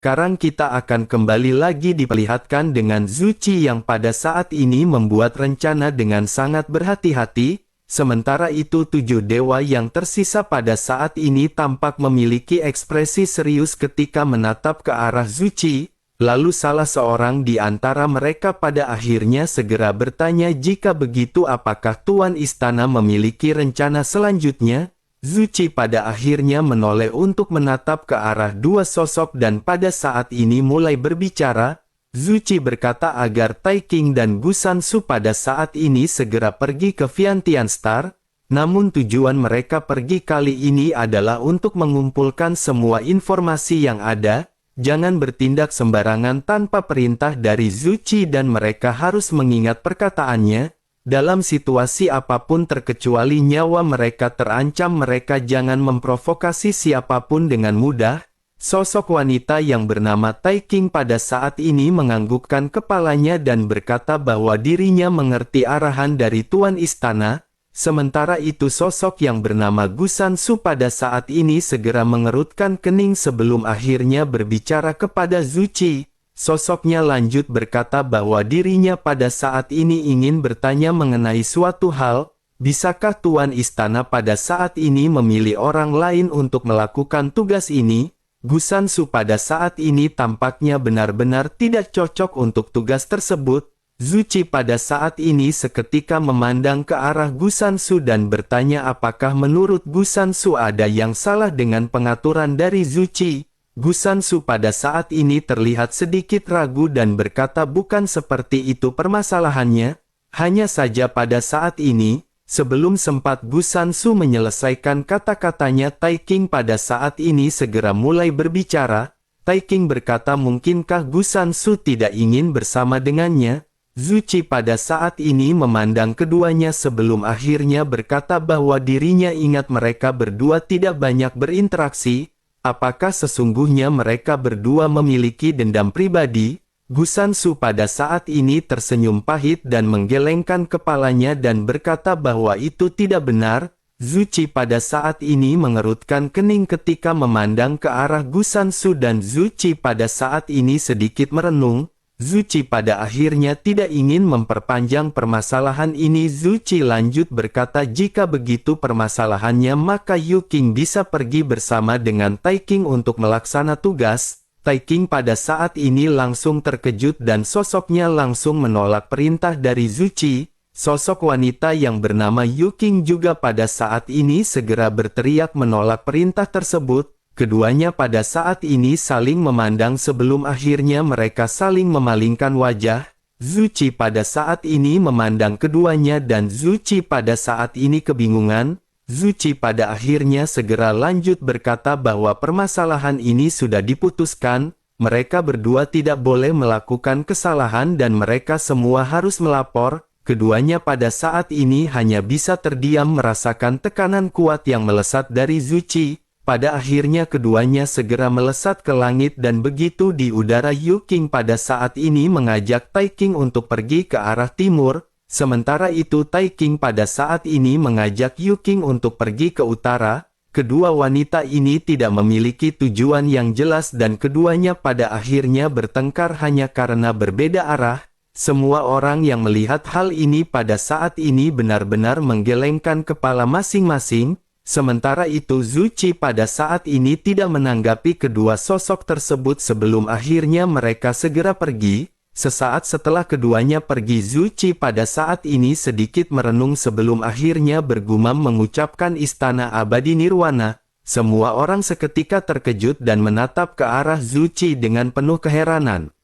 Sekarang kita akan kembali lagi diperlihatkan dengan Zuchi yang pada saat ini membuat rencana dengan sangat berhati-hati. Sementara itu 7 dewa yang tersisa pada saat ini tampak memiliki ekspresi serius ketika menatap ke arah Zuchi. Lalu salah seorang di antara mereka pada akhirnya segera bertanya, jika begitu apakah Tuan Istana memiliki rencana selanjutnya? Zuchi pada akhirnya menoleh untuk menatap ke arah dua sosok dan pada saat ini mulai berbicara. Zuchi berkata agar Tai King dan Gusansu pada saat ini segera pergi ke Vientiane Star. Namun tujuan mereka pergi kali ini adalah untuk mengumpulkan semua informasi yang ada. Jangan bertindak sembarangan tanpa perintah dari Zuchi dan mereka harus mengingat perkataannya. Dalam situasi apapun terkecuali nyawa mereka terancam, mereka jangan memprovokasi siapapun dengan mudah. Sosok wanita yang bernama Tai King pada saat ini menganggukkan kepalanya dan berkata bahwa dirinya mengerti arahan dari Tuan Istana. Sementara itu sosok yang bernama Gusansu pada saat ini segera mengerutkan kening sebelum akhirnya berbicara kepada Zuchi. Sosoknya lanjut berkata bahwa dirinya pada saat ini ingin bertanya mengenai suatu hal. Bisakah Tuan Istana pada saat ini memilih orang lain untuk melakukan tugas ini? Gusansu pada saat ini tampaknya benar-benar tidak cocok untuk tugas tersebut. Zuchi pada saat ini seketika memandang ke arah Gusansu dan bertanya apakah menurut Gusansu ada yang salah dengan pengaturan dari Zuchi. Gusansu pada saat ini terlihat sedikit ragu dan berkata bukan seperti itu permasalahannya. Hanya saja pada saat ini, sebelum sempat Gusansu menyelesaikan kata-katanya, Tai King pada saat ini segera mulai berbicara. Tai King berkata mungkinkah Gusansu tidak ingin bersama dengannya? Zuchi pada saat ini memandang keduanya sebelum akhirnya berkata bahwa dirinya ingat mereka berdua tidak banyak berinteraksi. Apakah sesungguhnya mereka berdua memiliki dendam pribadi? Gusansu pada saat ini tersenyum pahit dan menggelengkan kepalanya dan berkata bahwa itu tidak benar. Zuchi pada saat ini mengerutkan kening ketika memandang ke arah Gusansu dan Zuchi pada saat ini sedikit merenung. Zuchi pada akhirnya tidak ingin memperpanjang permasalahan ini. Zuchi lanjut berkata jika begitu permasalahannya maka Yu King bisa pergi bersama dengan Tai King untuk melaksana tugas. Tai King pada saat ini langsung terkejut dan sosoknya langsung menolak perintah dari Zuchi. Sosok wanita yang bernama Yu King juga pada saat ini segera berteriak menolak perintah tersebut. Keduanya pada saat ini saling memandang sebelum akhirnya mereka saling memalingkan wajah. Zuchi pada saat ini memandang keduanya dan Zuchi pada saat ini kebingungan. Zuchi pada akhirnya segera lanjut berkata bahwa permasalahan ini sudah diputuskan. Mereka berdua tidak boleh melakukan kesalahan dan mereka semua harus melapor. Keduanya pada saat ini hanya bisa terdiam merasakan tekanan kuat yang melesat dari Zuchi. Pada akhirnya keduanya segera melesat ke langit dan begitu di udara Yu King pada saat ini mengajak Tai King untuk pergi ke arah timur. Sementara itu Tai King pada saat ini mengajak Yu King untuk pergi ke utara. Kedua wanita ini tidak memiliki tujuan yang jelas dan keduanya pada akhirnya bertengkar hanya karena berbeda arah. Semua orang yang melihat hal ini pada saat ini benar-benar menggelengkan kepala masing-masing. Sementara itu Zuchi pada saat ini tidak menanggapi kedua sosok tersebut sebelum akhirnya mereka segera pergi. Sesaat setelah keduanya pergi Zuchi pada saat ini sedikit merenung sebelum akhirnya bergumam mengucapkan Istana Abadi Nirwana. Semua orang seketika terkejut dan menatap ke arah Zuchi dengan penuh keheranan.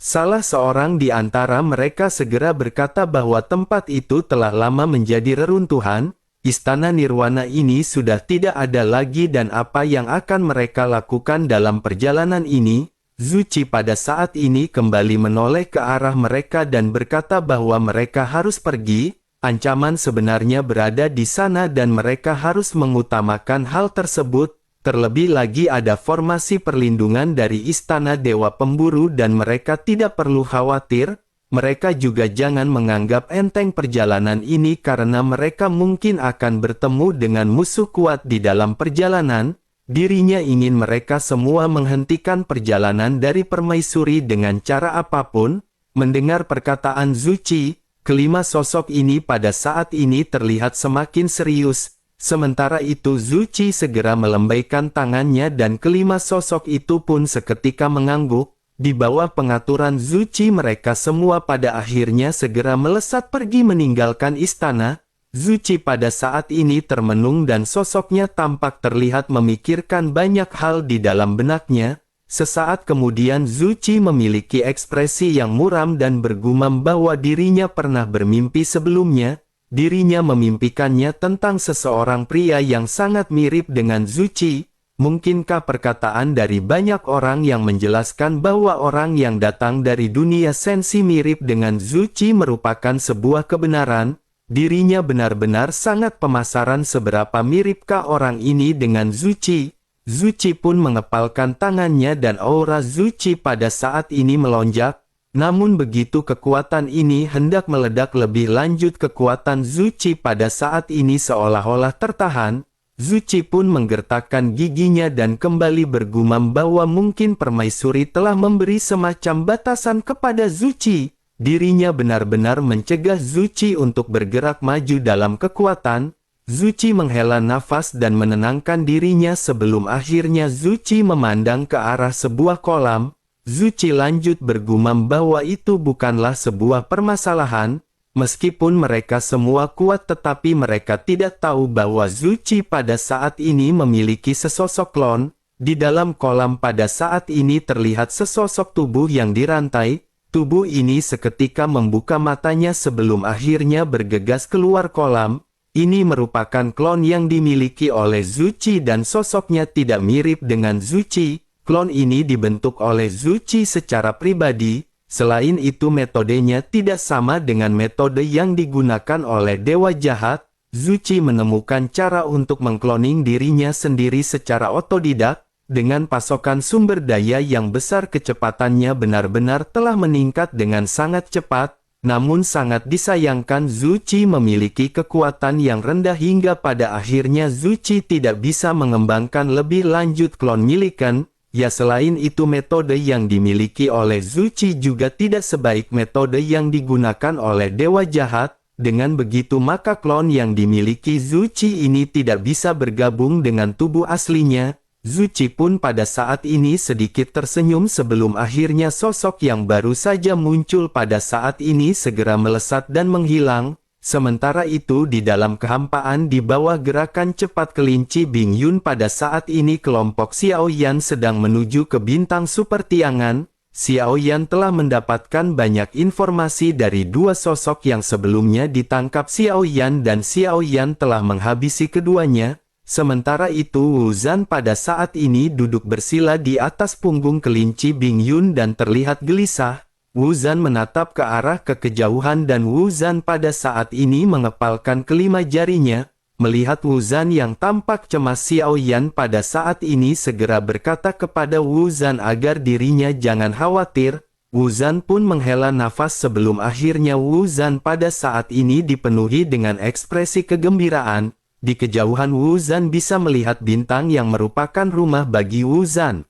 Salah seorang di antara mereka segera berkata bahwa tempat itu telah lama menjadi reruntuhan. Istana Nirwana ini sudah tidak ada lagi dan apa yang akan mereka lakukan dalam perjalanan ini? Zuchi pada saat ini kembali menoleh ke arah mereka dan berkata bahwa mereka harus pergi. Ancaman sebenarnya berada di sana dan mereka harus mengutamakan hal tersebut. Terlebih lagi ada formasi perlindungan dari Istana Dewa Pemburu dan mereka tidak perlu khawatir. Mereka juga jangan menganggap enteng perjalanan ini karena mereka mungkin akan bertemu dengan musuh kuat di dalam perjalanan. Dirinya ingin mereka semua menghentikan perjalanan dari permaisuri dengan cara apapun. Mendengar perkataan Zuchi, kelima sosok ini pada saat ini terlihat semakin serius. Sementara itu Zuchi segera melambaikan tangannya dan kelima sosok itu pun seketika mengangguk. Di bawah pengaturan Zuchi mereka semua pada akhirnya segera melesat pergi meninggalkan istana. Zuchi pada saat ini termenung dan sosoknya tampak terlihat memikirkan banyak hal di dalam benaknya. Sesaat kemudian Zuchi memiliki ekspresi yang muram dan bergumam bahwa dirinya pernah bermimpi sebelumnya. Dirinya memimpikannya tentang seseorang pria yang sangat mirip dengan Zuchi. Mungkinkah perkataan dari banyak orang yang menjelaskan bahwa orang yang datang dari dunia sensi mirip dengan Zuchi merupakan sebuah kebenaran? Dirinya benar-benar sangat pemasaran seberapa miripkah orang ini dengan Zuchi. Zuchi pun mengepalkan tangannya dan aura Zuchi pada saat ini melonjak. Namun begitu kekuatan ini hendak meledak lebih lanjut, kekuatan Zuchi pada saat ini seolah-olah tertahan. Zuchi pun menggertakkan giginya dan kembali bergumam bahwa mungkin permaisuri telah memberi semacam batasan kepada Zuchi. Dirinya benar-benar mencegah Zuchi untuk bergerak maju dalam kekuatan. Zuchi menghela nafas dan menenangkan dirinya sebelum akhirnya Zuchi memandang ke arah sebuah kolam. Zuchi lanjut bergumam bahwa itu bukanlah sebuah permasalahan. Meskipun mereka semua kuat tetapi mereka tidak tahu bahwa Zuchi pada saat ini memiliki sesosok klon. Di dalam kolam pada saat ini terlihat sesosok tubuh yang dirantai. Tubuh ini seketika membuka matanya sebelum akhirnya bergegas keluar kolam. Ini merupakan klon yang dimiliki oleh Zuchi dan sosoknya tidak mirip dengan Zuchi. Klon ini dibentuk oleh Zuchi secara pribadi. Selain itu metodenya tidak sama dengan metode yang digunakan oleh Dewa Jahat. Zuchi menemukan cara untuk mengkloning dirinya sendiri secara otodidak. Dengan pasokan sumber daya yang besar, kecepatannya benar-benar telah meningkat dengan sangat cepat. Namun sangat disayangkan Zuchi memiliki kekuatan yang rendah hingga pada akhirnya Zuchi tidak bisa mengembangkan lebih lanjut klon milikan. Ya, selain itu metode yang dimiliki oleh Zuchi juga tidak sebaik metode yang digunakan oleh Dewa Jahat. Dengan begitu maka klon yang dimiliki Zuchi ini tidak bisa bergabung dengan tubuh aslinya. Zuchi pun pada saat ini sedikit tersenyum sebelum akhirnya sosok yang baru saja muncul pada saat ini segera melesat dan menghilang. Sementara itu di dalam kehampaan di bawah gerakan cepat kelinci Bing Yun pada saat ini kelompok Xiao Yan sedang menuju ke bintang super tiangan. Xiao Yan telah mendapatkan banyak informasi dari dua sosok yang sebelumnya ditangkap Xiao Yan dan Xiao Yan telah menghabisi keduanya. Sementara itu Wu Zhan pada saat ini duduk bersila di atas punggung kelinci Bing Yun dan terlihat gelisah. Wu Zhan menatap ke arah kejauhan dan Wu Zhan pada saat ini mengepalkan kelima jarinya. Melihat Wu Zhan yang tampak cemas, Xiao Yan pada saat ini segera berkata kepada Wu Zhan agar dirinya jangan khawatir. Wu Zhan pun menghela nafas sebelum akhirnya Wu Zhan pada saat ini dipenuhi dengan ekspresi kegembiraan. Di kejauhan Wu Zhan bisa melihat bintang yang merupakan rumah bagi Wu Zhan.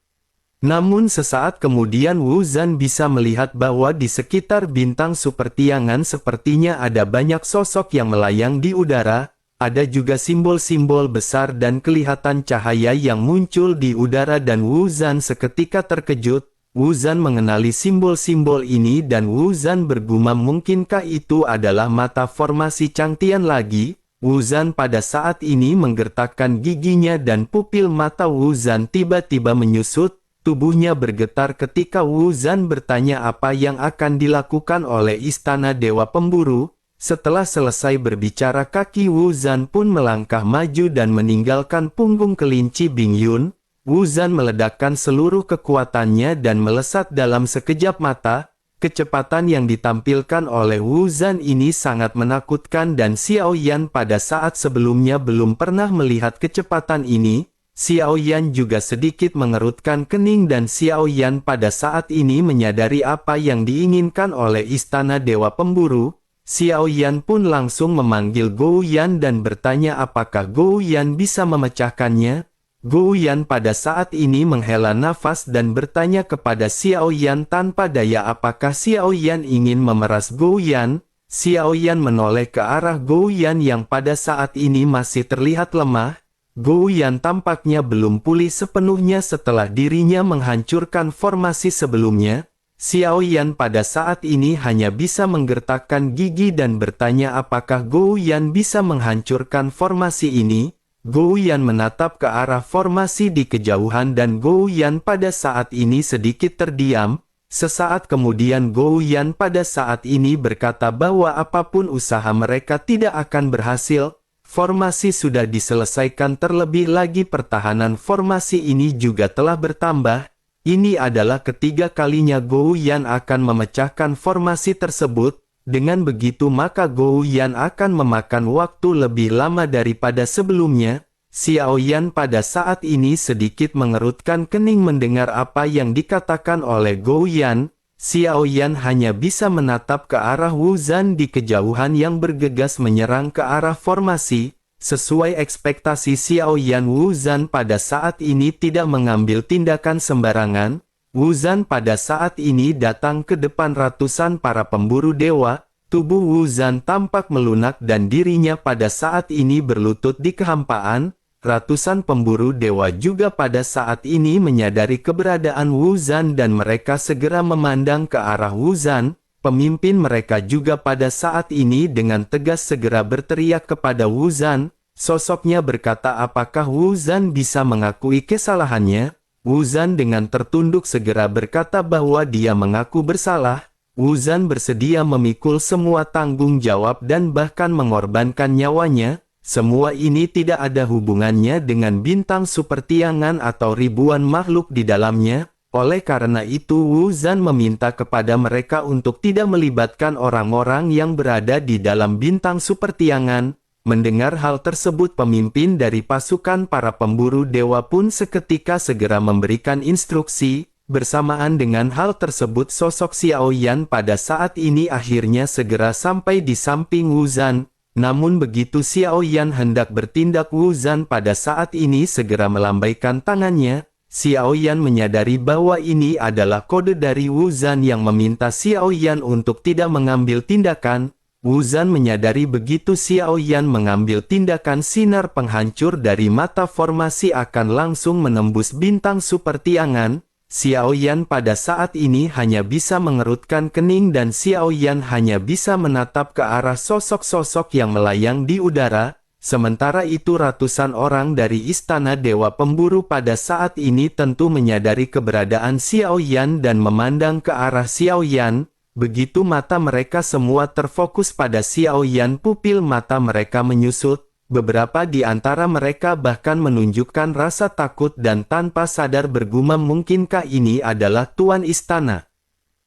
Namun sesaat kemudian Wu Zhan bisa melihat bahwa di sekitar bintang super tiangan sepertinya ada banyak sosok yang melayang di udara. Ada juga simbol-simbol besar dan kelihatan cahaya yang muncul di udara dan Wu Zhan seketika terkejut. Wu Zhan mengenali simbol-simbol ini dan Wu Zhan bergumam mungkinkah itu adalah mata formasi Changtian lagi? Wu Zhan pada saat ini menggertakkan giginya dan pupil mata Wu Zhan tiba-tiba menyusut. Tubuhnya bergetar ketika Wu Zhan bertanya apa yang akan dilakukan oleh Istana Dewa Pemburu. Setelah selesai berbicara kaki Wu Zhan pun melangkah maju dan meninggalkan punggung kelinci Bing Yun. Wu Zhan meledakkan seluruh kekuatannya dan melesat dalam sekejap mata. Kecepatan yang ditampilkan oleh Wu Zhan ini sangat menakutkan dan Xiao Yan pada saat sebelumnya belum pernah melihat kecepatan ini. Xiao Yan juga sedikit mengerutkan kening dan Xiao Yan pada saat ini menyadari apa yang diinginkan oleh Istana Dewa Pemburu. Xiao Yan pun langsung memanggil Gou Yan dan bertanya apakah Gou Yan bisa memecahkannya. Gou Yan pada saat ini menghela nafas dan bertanya kepada Xiao Yan tanpa daya apakah Xiao Yan ingin memeras Gou Yan. Xiao Yan menoleh ke arah Gou Yan yang pada saat ini masih terlihat lemah. Gou Yan tampaknya belum pulih sepenuhnya setelah dirinya menghancurkan formasi sebelumnya. Xiao Yan pada saat ini hanya bisa menggertakkan gigi dan bertanya apakah Gou Yan bisa menghancurkan formasi ini. Gou Yan menatap ke arah formasi di kejauhan dan Gou Yan pada saat ini sedikit terdiam. Sesaat kemudian Gou Yan pada saat ini berkata bahwa apapun usaha mereka tidak akan berhasil. Formasi sudah diselesaikan, terlebih lagi pertahanan formasi ini juga telah bertambah. Ini adalah ketiga kalinya Gou Yan akan memecahkan formasi tersebut. Dengan begitu maka Gou Yan akan memakan waktu lebih lama daripada sebelumnya. Xiao Yan pada saat ini sedikit mengerutkan kening mendengar apa yang dikatakan oleh Gou Yan. Xiao Yan hanya bisa menatap ke arah Wu Zhan di kejauhan yang bergegas menyerang ke arah formasi. Sesuai ekspektasi Xiao Yan, Wu Zhan pada saat ini tidak mengambil tindakan sembarangan. Wu Zhan pada saat ini datang ke depan ratusan para pemburu dewa. Tubuh Wu Zhan tampak melunak dan dirinya pada saat ini berlutut di kehampaan. Ratusan pemburu dewa juga pada saat ini menyadari keberadaan Wu Zhan dan mereka segera memandang ke arah Wu Zhan. Pemimpin mereka juga pada saat ini dengan tegas segera berteriak kepada Wu Zhan. Sosoknya berkata apakah Wu Zhan bisa mengakui kesalahannya. Wu Zhan dengan tertunduk segera berkata bahwa dia mengaku bersalah. Wu Zhan bersedia memikul semua tanggung jawab dan bahkan mengorbankan nyawanya. Semua ini tidak ada hubungannya dengan bintang supertiangan atau ribuan makhluk di dalamnya. Oleh karena itu Wu Zhan meminta kepada mereka untuk tidak melibatkan orang-orang yang berada di dalam bintang supertiangan. Mendengar hal tersebut pemimpin dari pasukan para pemburu dewa pun seketika segera memberikan instruksi. Bersamaan dengan hal tersebut sosok Xiao Yan pada saat ini akhirnya segera sampai di samping Wu Zhan. Namun begitu Xiao Yan hendak bertindak, Wu Zhan pada saat ini segera melambaikan tangannya. Xiao Yan menyadari bahwa ini adalah kode dari Wu Zhan yang meminta Xiao Yan untuk tidak mengambil tindakan. Wu Zhan menyadari begitu Xiao Yan mengambil tindakan, sinar penghancur dari mata formasi akan langsung menembus bintang supertiangan. Xiao Yan pada saat ini hanya bisa mengerutkan kening dan Xiao Yan hanya bisa menatap ke arah sosok-sosok yang melayang di udara. Sementara itu ratusan orang dari Istana Dewa Pemburu pada saat ini tentu menyadari keberadaan Xiao Yan dan memandang ke arah Xiao Yan. Begitu mata mereka semua terfokus pada Xiao Yan, pupil mata mereka menyusut. Beberapa di antara mereka bahkan menunjukkan rasa takut dan tanpa sadar bergumam mungkinkah ini adalah Tuan Istana.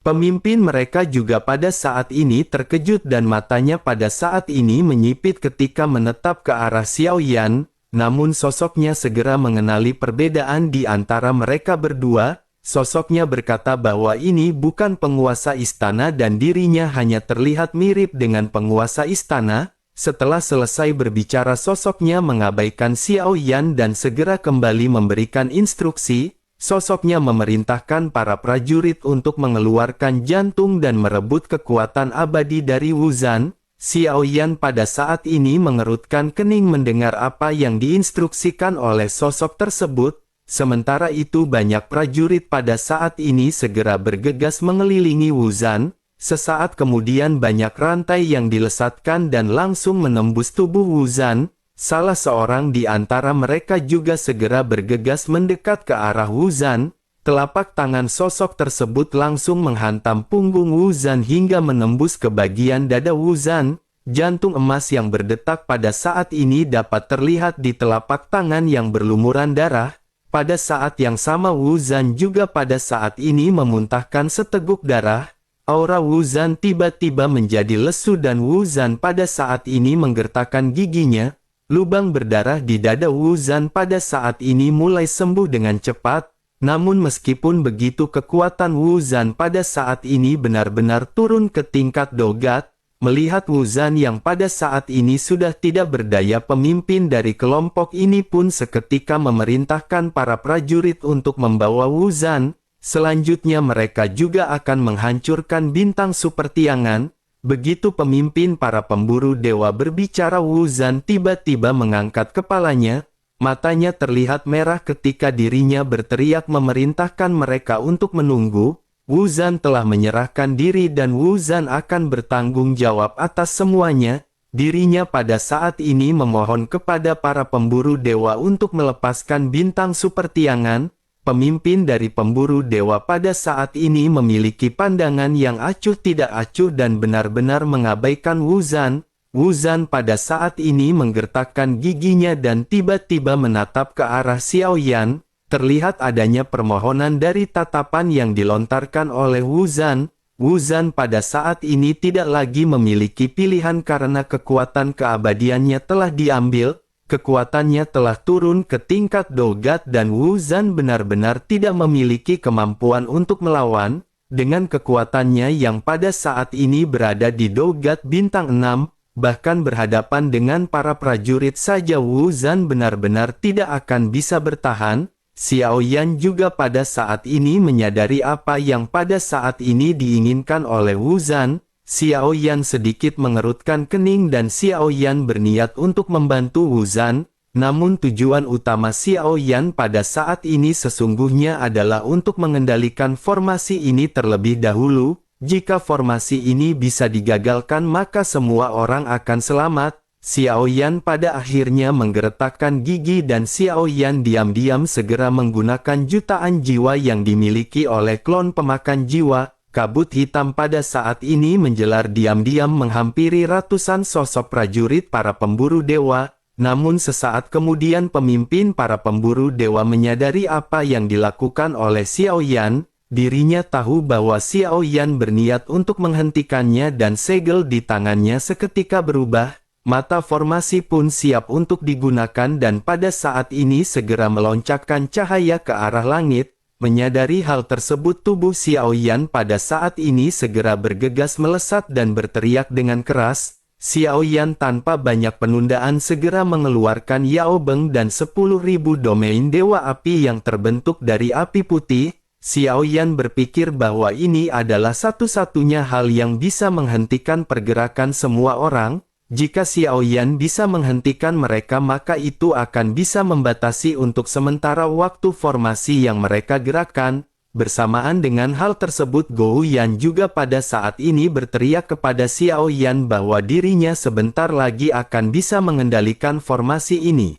Pemimpin mereka juga pada saat ini terkejut dan matanya pada saat ini menyipit ketika menetap ke arah Xiao Yan. Namun sosoknya segera mengenali perbedaan di antara mereka berdua. Sosoknya berkata bahwa ini bukan penguasa istana dan dirinya hanya terlihat mirip dengan penguasa istana. Setelah selesai berbicara sosoknya mengabaikan Xiao Yan dan segera kembali memberikan instruksi. Sosoknya memerintahkan para prajurit untuk mengeluarkan jantung dan merebut kekuatan abadi dari Wu Zhan. Xiao Yan pada saat ini mengerutkan kening mendengar apa yang diinstruksikan oleh sosok tersebut. Sementara itu banyak prajurit pada saat ini segera bergegas mengelilingi Wu Zhan. Sesaat kemudian banyak rantai yang dilesatkan dan langsung menembus tubuh Wu Zhan. Salah seorang di antara mereka juga segera bergegas mendekat ke arah Wu Zhan. Telapak tangan sosok tersebut langsung menghantam punggung Wu Zhan hingga menembus ke bagian dada Wu Zhan. Jantung emas yang berdetak pada saat ini dapat terlihat di telapak tangan yang berlumuran darah. Pada saat yang sama Wu Zhan juga pada saat ini memuntahkan seteguk darah. Aura Wu Zhan tiba-tiba menjadi lesu dan Wu Zhan pada saat ini menggertakkan giginya. Lubang berdarah di dada Wu Zhan pada saat ini mulai sembuh dengan cepat. Namun meskipun begitu kekuatan Wu Zhan pada saat ini benar-benar turun ke tingkat dogat. Melihat Wuzan yang pada saat ini sudah tidak berdaya, pemimpin dari kelompok ini pun seketika memerintahkan para prajurit untuk membawa Wuzan. Selanjutnya mereka juga akan menghancurkan bintang Supertiangan. Begitu pemimpin para pemburu dewa berbicara, Wuzan tiba-tiba mengangkat kepalanya. Matanya terlihat merah ketika dirinya berteriak memerintahkan mereka untuk menunggu. Wuzan telah menyerahkan diri dan Wuzan akan bertanggung jawab atas semuanya. Dirinya pada saat ini memohon kepada para pemburu dewa untuk melepaskan bintang Supertiangan. Pemimpin dari pemburu dewa pada saat ini memiliki pandangan yang acuh tidak acuh dan benar-benar mengabaikan Wuzan. Wuzan pada saat ini menggertakkan giginya dan tiba-tiba menatap ke arah Xiao Yan. Terlihat adanya permohonan dari tatapan yang dilontarkan oleh Wuzan. Wuzan pada saat ini tidak lagi memiliki pilihan karena kekuatan keabadiannya telah diambil. Kekuatannya telah turun ke tingkat Dogat dan Wuzan benar-benar tidak memiliki kemampuan untuk melawan. Dengan kekuatannya yang pada saat ini berada di Dogat bintang 6, bahkan berhadapan dengan para prajurit saja Wuzan benar-benar tidak akan bisa bertahan. Xiao Yan juga pada saat ini menyadari apa yang pada saat ini diinginkan oleh Wuzan. Xiao Yan sedikit mengerutkan kening dan Xiao Yan berniat untuk membantu Wuzan. Namun tujuan utama Xiao Yan pada saat ini sesungguhnya adalah untuk mengendalikan formasi ini terlebih dahulu. Jika formasi ini bisa digagalkan maka semua orang akan selamat. Xiao Yan pada akhirnya menggeretakkan gigi dan Xiao Yan diam-diam segera menggunakan jutaan jiwa yang dimiliki oleh klon pemakan jiwa. Kabut hitam pada saat ini menjelar diam-diam menghampiri ratusan sosok prajurit para pemburu dewa. Namun sesaat kemudian pemimpin para pemburu dewa menyadari apa yang dilakukan oleh Xiao Yan. Dirinya tahu bahwa Xiao Yan berniat untuk menghentikannya dan segel di tangannya seketika berubah. Mata formasi pun siap untuk digunakan dan pada saat ini segera meloncakkan cahaya ke arah langit. Menyadari hal tersebut tubuh Xiao Yan pada saat ini segera bergegas melesat dan berteriak dengan keras. Xiao Yan tanpa banyak penundaan segera mengeluarkan Yao Beng dan 10.000 domain dewa api yang terbentuk dari api putih. Xiao Yan berpikir bahwa ini adalah satu-satunya hal yang bisa menghentikan pergerakan semua orang. Jika Xiao Yan bisa menghentikan mereka maka itu akan bisa membatasi untuk sementara waktu formasi yang mereka gerakkan. Bersamaan dengan hal tersebut Gou Yan juga pada saat ini berteriak kepada Xiao Yan bahwa dirinya sebentar lagi akan bisa mengendalikan formasi ini.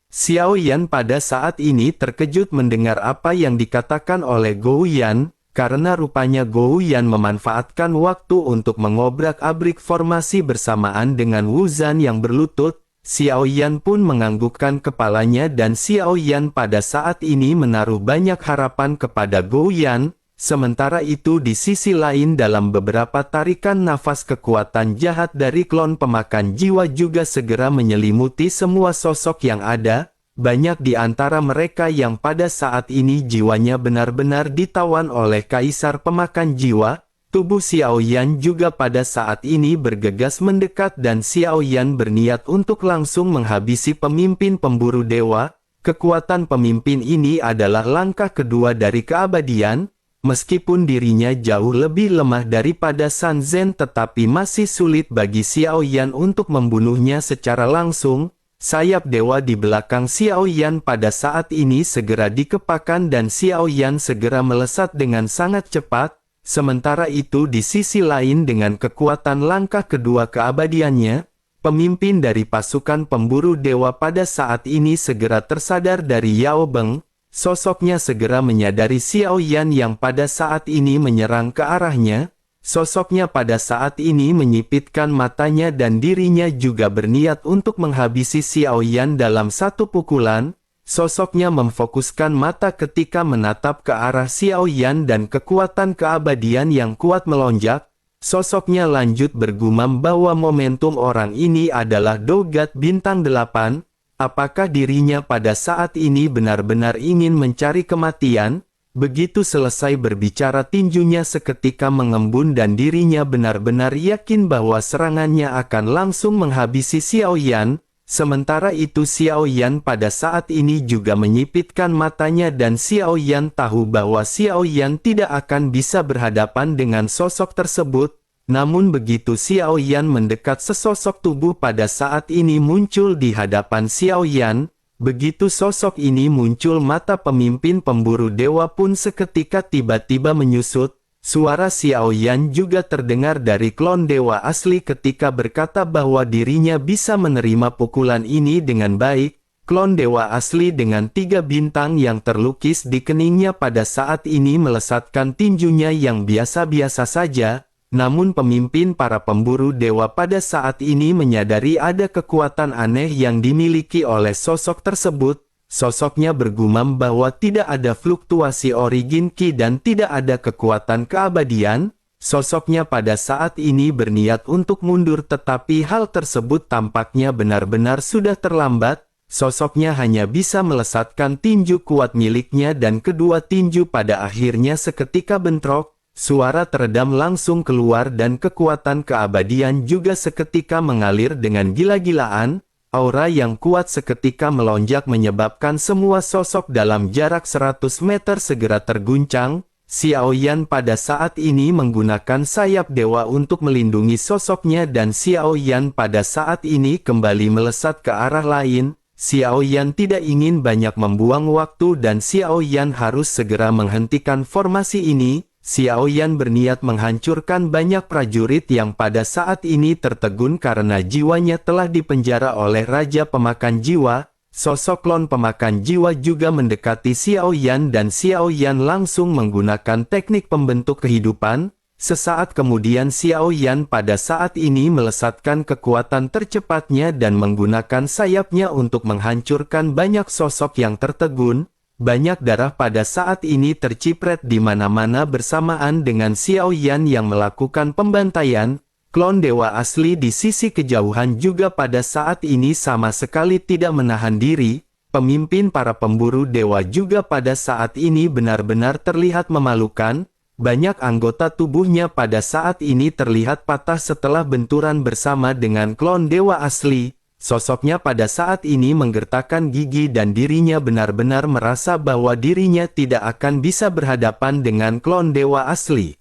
Xiao Yan pada saat ini terkejut mendengar apa yang dikatakan oleh Gou Yan. Karena rupanya Gou Yan memanfaatkan waktu untuk mengobrak-abrik formasi bersamaan dengan Wuzan yang berlutut, Xiao Yan pun menganggukkan kepalanya dan Xiao Yan pada saat ini menaruh banyak harapan kepada Gou Yan. Sementara itu di sisi lain dalam beberapa tarikan nafas kekuatan jahat dari klon pemakan jiwa juga segera menyelimuti semua sosok yang ada. Banyak di antara mereka yang pada saat ini jiwanya benar-benar ditawan oleh kaisar pemakan jiwa. Tubuh Xiao Yan juga pada saat ini bergegas mendekat dan Xiao Yan berniat untuk langsung menghabisi pemimpin pemburu dewa. Kekuatan pemimpin ini adalah langkah kedua dari keabadian. Meskipun dirinya jauh lebih lemah daripada San Zhen tetapi masih sulit bagi Xiao Yan untuk membunuhnya secara langsung. Sayap dewa di belakang Xiao Yan pada saat ini segera dikepakkan dan Xiao Yan segera melesat dengan sangat cepat. Sementara itu di sisi lain dengan kekuatan langkah kedua keabadiannya, pemimpin dari pasukan pemburu dewa pada saat ini segera tersadar dari Yao Beng. Sosoknya segera menyadari Xiao Yan yang pada saat ini menyerang ke arahnya. Sosoknya pada saat ini menyipitkan matanya dan dirinya juga berniat untuk menghabisi Xiao Yan dalam satu pukulan. Sosoknya memfokuskan mata ketika menatap ke arah Xiao Yan dan kekuatan keabadian yang kuat melonjak. Sosoknya lanjut bergumam bahwa momentum orang ini adalah Dogat bintang 8. Apakah dirinya pada saat ini benar-benar ingin mencari kematian? Begitu selesai berbicara tinjunya seketika mengembun dan dirinya benar-benar yakin bahwa serangannya akan langsung menghabisi Xiao Yan. Sementara itu Xiao Yan pada saat ini juga menyipitkan matanya dan Xiao Yan tahu bahwa Xiao Yan tidak akan bisa berhadapan dengan sosok tersebut. Namun begitu Xiao Yan mendekat, sesosok tubuh pada saat ini muncul di hadapan Xiao Yan. Begitu sosok ini muncul, mata pemimpin pemburu dewa pun seketika tiba-tiba menyusut. Suara Xiao Yan juga terdengar dari klon dewa asli ketika berkata bahwa dirinya bisa menerima pukulan ini dengan baik. Klon dewa asli dengan 3 bintang yang terlukis di keningnya pada saat ini melesatkan tinjunya yang biasa-biasa saja. Namun pemimpin para pemburu dewa pada saat ini menyadari ada kekuatan aneh yang dimiliki oleh sosok tersebut. Sosoknya bergumam bahwa tidak ada fluktuasi origin ki dan tidak ada kekuatan keabadian. Sosoknya pada saat ini berniat untuk mundur, tetapi hal tersebut tampaknya benar-benar sudah terlambat. Sosoknya hanya bisa melesatkan tinju kuat miliknya dan kedua tinju pada akhirnya seketika bentrok. Suara teredam langsung keluar dan kekuatan keabadian juga seketika mengalir dengan gila-gilaan. Aura yang kuat seketika melonjak menyebabkan semua sosok dalam jarak 100 meter segera terguncang. Xiao Yan pada saat ini menggunakan sayap dewa untuk melindungi sosoknya dan Xiao Yan pada saat ini kembali melesat ke arah lain. Xiao Yan tidak ingin banyak membuang waktu dan Xiao Yan harus segera menghentikan formasi ini. Xiao Yan berniat menghancurkan banyak prajurit yang pada saat ini tertegun karena jiwanya telah dipenjara oleh Raja Pemakan Jiwa. Sosok klon pemakan jiwa juga mendekati Xiao Yan dan Xiao Yan langsung menggunakan teknik pembentuk kehidupan. Sesaat kemudian Xiao Yan pada saat ini melesatkan kekuatan tercepatnya dan menggunakan sayapnya untuk menghancurkan banyak sosok yang tertegun. Banyak darah pada saat ini terciprat di mana-mana bersamaan dengan Xiao Yan yang melakukan pembantaian. Klon dewa asli di sisi kejauhan juga pada saat ini sama sekali tidak menahan diri. Pemimpin para pemburu dewa juga pada saat ini benar-benar terlihat memalukan. Banyak anggota tubuhnya pada saat ini terlihat patah setelah benturan bersama dengan klon dewa asli. Sosoknya pada saat ini menggertakkan gigi dan dirinya benar-benar merasa bahwa dirinya tidak akan bisa berhadapan dengan klon dewa asli.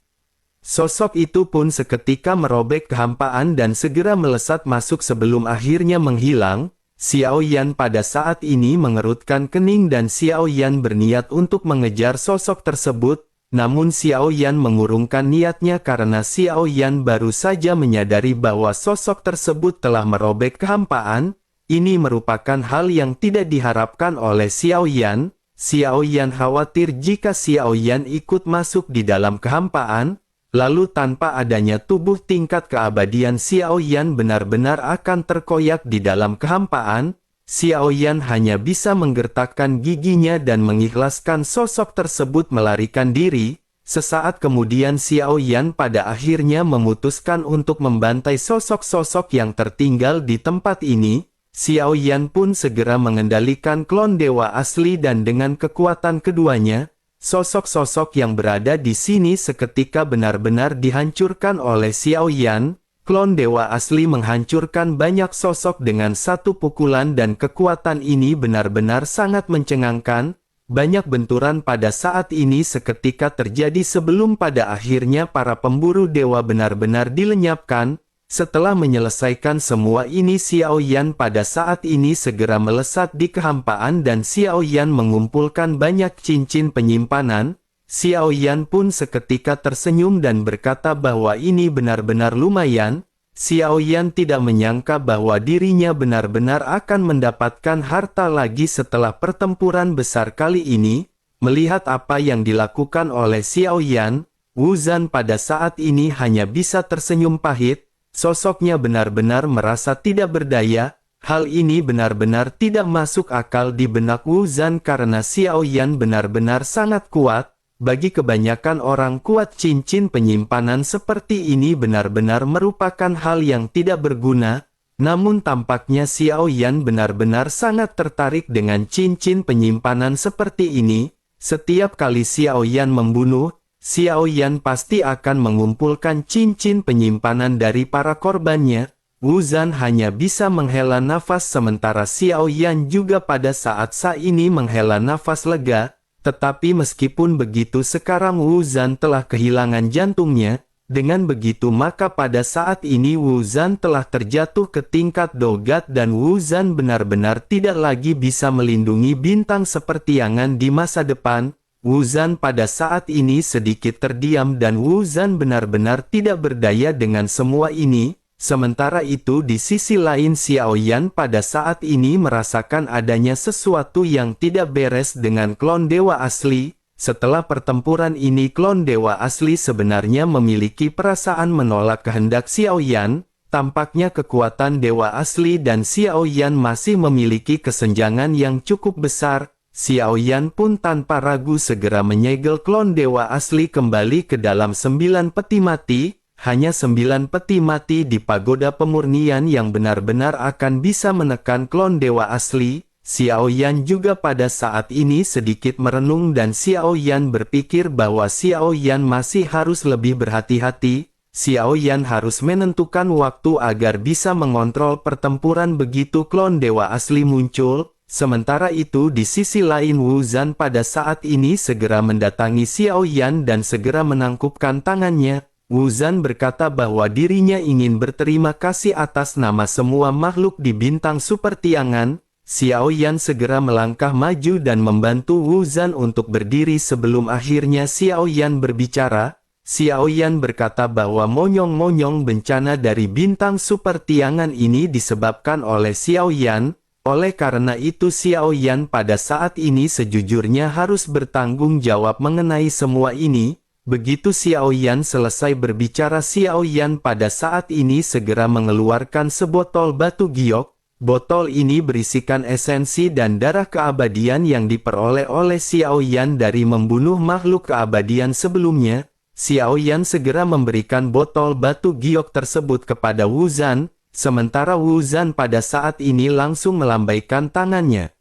Sosok itu pun seketika merobek kehampaan dan segera melesat masuk sebelum akhirnya menghilang. Xiao Yan pada saat ini mengerutkan kening dan Xiao Yan berniat untuk mengejar sosok tersebut. Namun Xiao Yan mengurungkan niatnya karena Xiao Yan baru saja menyadari bahwa sosok tersebut telah merobek kehampaan. Ini merupakan hal yang tidak diharapkan oleh Xiao Yan. Xiao Yan khawatir jika Xiao Yan ikut masuk di dalam kehampaan, lalu tanpa adanya tubuh tingkat keabadian Xiao Yan benar-benar akan terkoyak di dalam kehampaan. Xiao Yan hanya bisa menggertakkan giginya dan mengikhlaskan sosok tersebut melarikan diri. Sesaat kemudian Xiao Yan pada akhirnya memutuskan untuk membantai sosok-sosok yang tertinggal di tempat ini. Xiao Yan pun segera mengendalikan klon dewa asli dan dengan kekuatan keduanya, sosok-sosok yang berada di sini seketika benar-benar dihancurkan oleh Xiao Yan. Klon dewa asli menghancurkan banyak sosok dengan satu pukulan dan kekuatan ini benar-benar sangat mencengangkan. Banyak benturan pada saat ini seketika terjadi sebelum pada akhirnya para pemburu dewa benar-benar dilenyapkan. Setelah menyelesaikan semua ini Xiao Yan pada saat ini segera melesat di kehampaan dan Xiao Yan mengumpulkan banyak cincin penyimpanan. Xiao Yan pun seketika tersenyum dan berkata bahwa ini benar-benar lumayan. Xiao Yan tidak menyangka bahwa dirinya benar-benar akan mendapatkan harta lagi setelah pertempuran besar kali ini. Melihat apa yang dilakukan oleh Xiao Yan, Wu Zhan pada saat ini hanya bisa tersenyum pahit. Sosoknya benar-benar merasa tidak berdaya. Hal ini benar-benar tidak masuk akal di benak Wu Zhan karena Xiao Yan benar-benar sangat kuat. Bagi kebanyakan orang kuat cincin penyimpanan seperti ini benar-benar merupakan hal yang tidak berguna. Namun tampaknya Xiao Yan benar-benar sangat tertarik dengan cincin penyimpanan seperti ini. Setiap kali Xiao Yan membunuh, Xiao Yan pasti akan mengumpulkan cincin penyimpanan dari para korbannya. Wu Zan hanya bisa menghela nafas sementara Xiao Yan juga pada saat ini menghela nafas lega. Tetapi meskipun begitu sekarang Wu Zan telah kehilangan jantungnya. Dengan begitu maka pada saat ini Wu Zan telah terjatuh ke tingkat dogat dan Wu Zan benar-benar tidak lagi bisa melindungi bintang sepertiangan di masa depan. Wu Zan pada saat ini sedikit terdiam dan Wu Zan benar-benar tidak berdaya dengan semua ini. Sementara itu di sisi lain Xiao Yan pada saat ini merasakan adanya sesuatu yang tidak beres dengan klon dewa asli. Setelah pertempuran ini klon dewa asli sebenarnya memiliki perasaan menolak kehendak Xiao Yan. Tampaknya kekuatan dewa asli dan Xiao Yan masih memiliki kesenjangan yang cukup besar. Xiao Yan pun tanpa ragu segera menyegel klon dewa asli kembali ke dalam 9 peti mati. Hanya 9 peti mati di pagoda pemurnian yang benar-benar akan bisa menekan klon dewa asli. Xiao Yan juga pada saat ini sedikit merenung dan Xiao Yan berpikir bahwa Xiao Yan masih harus lebih berhati-hati. Xiao Yan harus menentukan waktu agar bisa mengontrol pertempuran begitu klon dewa asli muncul. Sementara itu di sisi lain Wu Zan pada saat ini segera mendatangi Xiao Yan dan segera menangkupkan tangannya. Wu Zan berkata bahwa dirinya ingin berterima kasih atas nama semua makhluk di bintang supertiangan. Xiao Yan segera melangkah maju dan membantu Wu Zan untuk berdiri sebelum akhirnya Xiao Yan berbicara. Xiao Yan berkata bahwa monyong-monyong bencana dari bintang supertiangan ini disebabkan oleh Xiao Yan. Oleh karena itu Xiao Yan pada saat ini sejujurnya harus bertanggung jawab mengenai semua ini. Begitu Xiao Yan selesai berbicara Xiao Yan pada saat ini segera mengeluarkan sebotol batu giok. Botol ini berisikan esensi dan darah keabadian yang diperoleh oleh Xiao Yan dari membunuh makhluk keabadian sebelumnya. Xiao Yan segera memberikan botol batu giok tersebut kepada Wu Zan, sementara Wu Zan pada saat ini langsung melambaikan tangannya.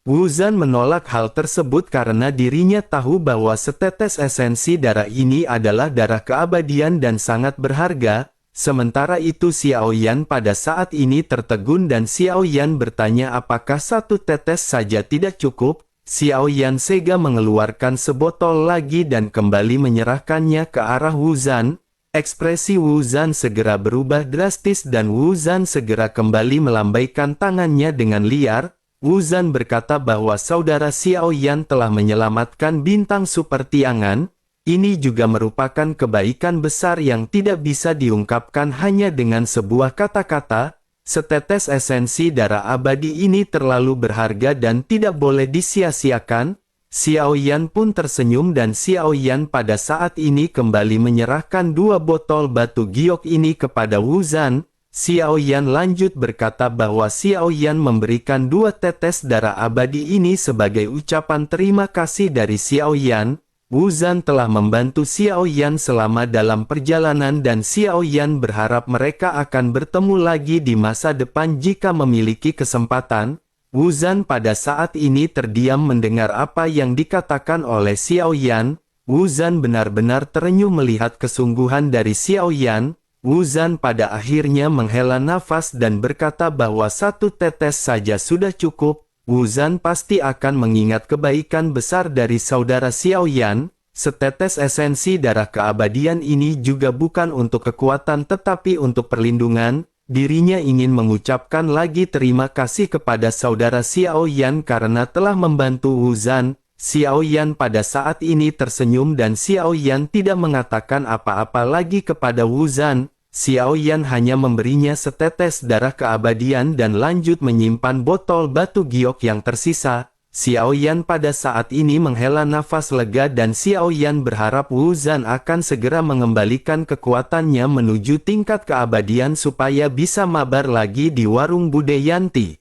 Wu Zan menolak hal tersebut karena dirinya tahu bahwa setetes esensi darah ini adalah darah keabadian dan sangat berharga. Sementara itu Xiao Yan pada saat ini tertegun dan Xiao Yan bertanya apakah satu tetes saja tidak cukup. Xiao Yan segera mengeluarkan sebotol lagi dan kembali menyerahkannya ke arah Wu Zan. Ekspresi Wu Zan segera berubah drastis dan Wu Zan segera kembali melambaikan tangannya dengan liar. Wu Zan berkata bahwa saudara Xiao Yan telah menyelamatkan bintang supertiangan. Ini juga merupakan kebaikan besar yang tidak bisa diungkapkan hanya dengan sebuah kata-kata. Setetes esensi darah abadi ini terlalu berharga dan tidak boleh disia-siakan. Xiao Yan pun tersenyum dan Xiao Yan pada saat ini kembali menyerahkan 2 botol batu giok ini kepada Wu Zan. Xiao Yan lanjut berkata bahwa Xiao Yan memberikan 2 tetes darah abadi ini sebagai ucapan terima kasih dari Xiao Yan. Wu Zan telah membantu Xiao Yan selama dalam perjalanan dan Xiao Yan berharap mereka akan bertemu lagi di masa depan jika memiliki kesempatan. Wu Zan pada saat ini terdiam mendengar apa yang dikatakan oleh Xiao Yan. Wu Zan benar-benar terenyuh melihat kesungguhan dari Xiao Yan. Wu Zan pada akhirnya menghela nafas dan berkata bahwa 1 tetes saja sudah cukup. Wu Zan pasti akan mengingat kebaikan besar dari saudara Xiao Yan. Setetes esensi darah keabadian ini juga bukan untuk kekuatan tetapi untuk perlindungan. Dirinya ingin mengucapkan lagi terima kasih kepada saudara Xiao Yan karena telah membantu Wu Zan. Xiao Yan pada saat ini tersenyum dan Xiao Yan tidak mengatakan apa-apa lagi kepada Wu Zan. Xiao Yan hanya memberinya setetes darah keabadian dan lanjut menyimpan botol batu giok yang tersisa. Xiao Yan pada saat ini menghela nafas lega dan Xiao Yan berharap Wu Zan akan segera mengembalikan kekuatannya menuju tingkat keabadian supaya bisa mabar lagi di warung Budayanti.